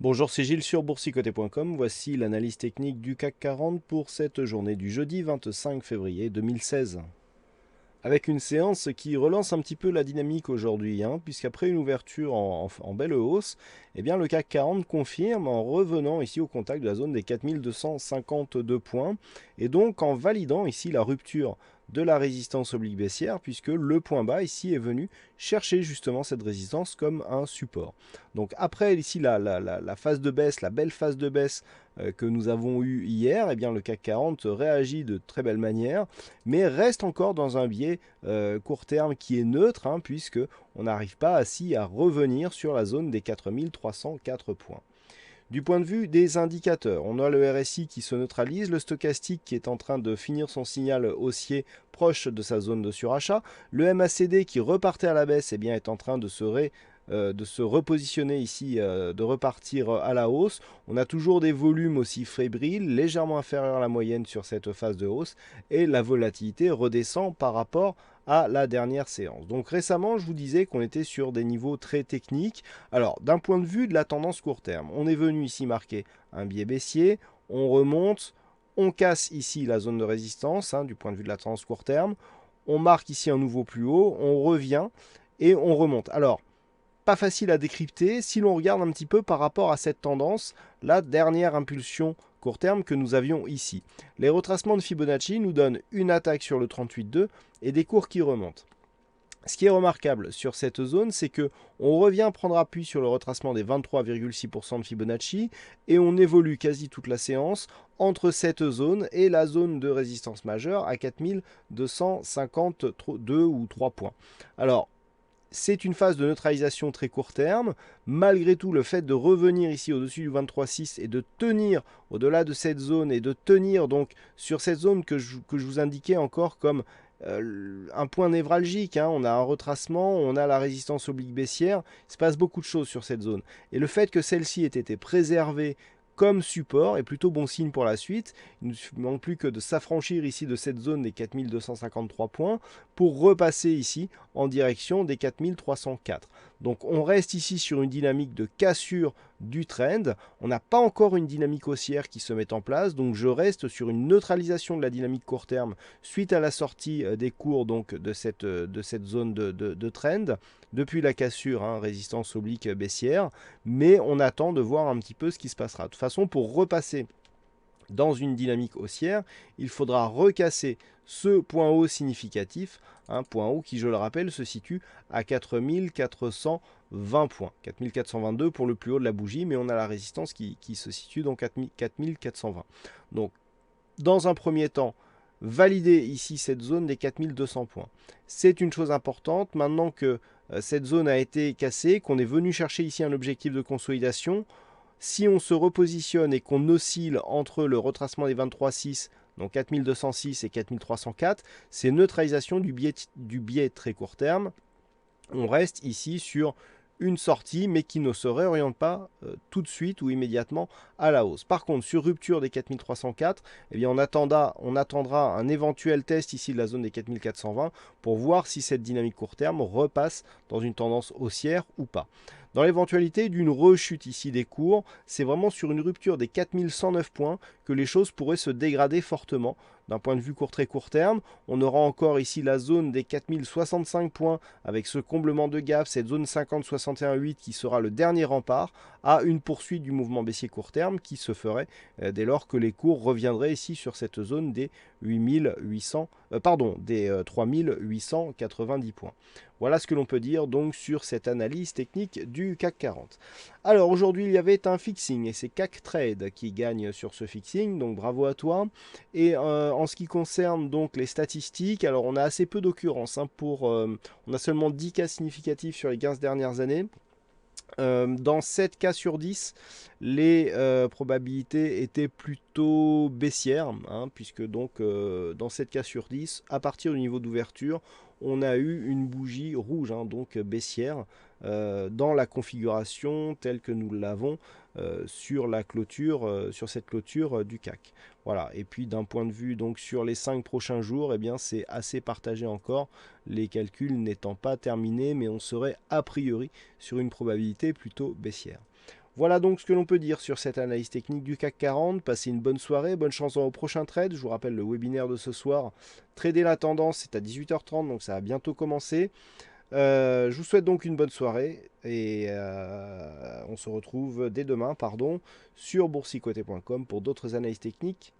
Bonjour, c'est Gilles sur boursicoté.com. Voici l'analyse technique du CAC 40 pour cette journée du jeudi 25 février 2016. Avec une séance qui relance un petit peu la dynamique aujourd'hui, puisqu'après une ouverture en belle hausse, eh bien le CAC 40 confirme en revenant ici au contact de la zone des 4252 points, et donc en validant ici la rupture de la résistance oblique baissière, puisque le point bas ici est venu chercher justement cette résistance comme un support. Donc après ici la phase de baisse, la belle phase de baisse que nous avons eue hier, eh bien le CAC 40 réagit de très belle manière, mais reste encore dans un biais court terme qui est neutre, puisque on n'arrive pas ainsi à revenir sur la zone des 4304 points. Du point de vue des indicateurs, on a le RSI qui se neutralise, le stochastique qui est en train de finir son signal haussier proche de sa zone de surachat, le MACD qui repartait à la baisse est en train de se repositionner ici, de repartir à la hausse. On a toujours des volumes aussi fébriles, légèrement inférieurs à la moyenne sur cette phase de hausse, et la volatilité redescend par rapport à la dernière séance. Donc récemment, je vous disais qu'on était sur des niveaux très techniques. Alors, d'un point de vue de la tendance court terme, on est venu ici marquer un biais baissier, on remonte, on casse ici la zone de résistance, du point de vue de la tendance court terme, on marque ici un nouveau plus haut, on revient et on remonte. Alors, pas facile à décrypter si l'on regarde un petit peu par rapport à cette tendance, la dernière impulsion court terme que nous avions ici. Les retracements de Fibonacci nous donnent une attaque sur le 38,2 et des cours qui remontent. Ce qui est remarquable sur cette zone, c'est que on revient prendre appui sur le retracement des 23,6% de Fibonacci et on évolue quasi toute la séance entre cette zone et la zone de résistance majeure à 4252 ou 3 points. Alors, c'est une phase de neutralisation très court terme. Malgré tout, le fait de revenir ici au-dessus du 23,6 et de tenir au-delà de cette zone et de tenir donc sur cette zone que je vous indiquais encore comme un point névralgique, on a un retracement, on a la résistance oblique baissière, il se passe beaucoup de choses sur cette zone. Et le fait que celle-ci ait été préservée comme support est plutôt bon signe pour la suite. Il ne manque plus que de s'affranchir ici de cette zone des 4253 points pour repasser ici en direction des 4304. Donc on reste ici sur une dynamique de cassure du trend. On n'a pas encore une dynamique haussière qui se met en place, donc je reste sur une neutralisation de la dynamique court terme suite à la sortie des cours donc, de cette zone de trend, depuis la cassure, résistance oblique baissière, mais on attend de voir un petit peu ce qui se passera. De toute façon, pour repasser dans une dynamique haussière, il faudra recasser ce point haut significatif, un point haut qui, je le rappelle, se situe à 4420 points. 4422 pour le plus haut de la bougie, mais on a la résistance qui se situe dans 4420. Donc, dans un premier temps, valider ici cette zone des 4200 points. C'est une chose importante. Maintenant que cette zone a été cassée, qu'on est venu chercher ici un objectif de consolidation, si on se repositionne et qu'on oscille entre le retracement des 23,6, donc 4206 et 4304, c'est neutralisation du biais très court terme. On reste ici sur une sortie, mais qui ne se réoriente pas tout de suite ou immédiatement à la hausse. Par contre, sur rupture des 4304, eh bien on attendra un éventuel test ici de la zone des 4420 pour voir si cette dynamique court terme repasse dans une tendance haussière ou pas. Dans l'éventualité d'une rechute ici des cours, c'est vraiment sur une rupture des 4109 points que les choses pourraient se dégrader fortement. D'un point de vue très court terme, on aura encore ici la zone des 4065 points avec ce comblement de gap, cette zone 50-61-8 qui sera le dernier rempart à une poursuite du mouvement baissier court terme qui se ferait dès lors que les cours reviendraient ici sur cette zone des 3890 points. Voilà ce que l'on peut dire donc sur cette analyse technique du CAC 40. Alors aujourd'hui il y avait un fixing et c'est CAC Trade qui gagne sur ce fixing, donc bravo à toi. Et en ce qui concerne donc les statistiques, alors on a assez peu d'occurrences, on a seulement 10 cas significatifs sur les 15 dernières années. Dans 7 cas sur 10, les probabilités étaient plutôt baissières, puisque donc dans 7 cas sur 10, à partir du niveau d'ouverture, on a eu une bougie rouge, donc baissière, dans la configuration telle que nous l'avons sur la clôture, sur cette clôture du CAC. Voilà. Et puis d'un point de vue donc sur les 5 prochains jours, eh bien c'est assez partagé encore, les calculs n'étant pas terminés, mais on serait a priori sur une probabilité plutôt baissière. Voilà donc ce que l'on peut dire sur cette analyse technique du CAC 40. Passez une bonne soirée, bonne chance au prochain trade. Je vous rappelle le webinaire de ce soir. Trader la tendance, c'est à 18h30, donc ça va bientôt commencer. Je vous souhaite donc une bonne soirée et on se retrouve dès demain sur boursicoté.com pour d'autres analyses techniques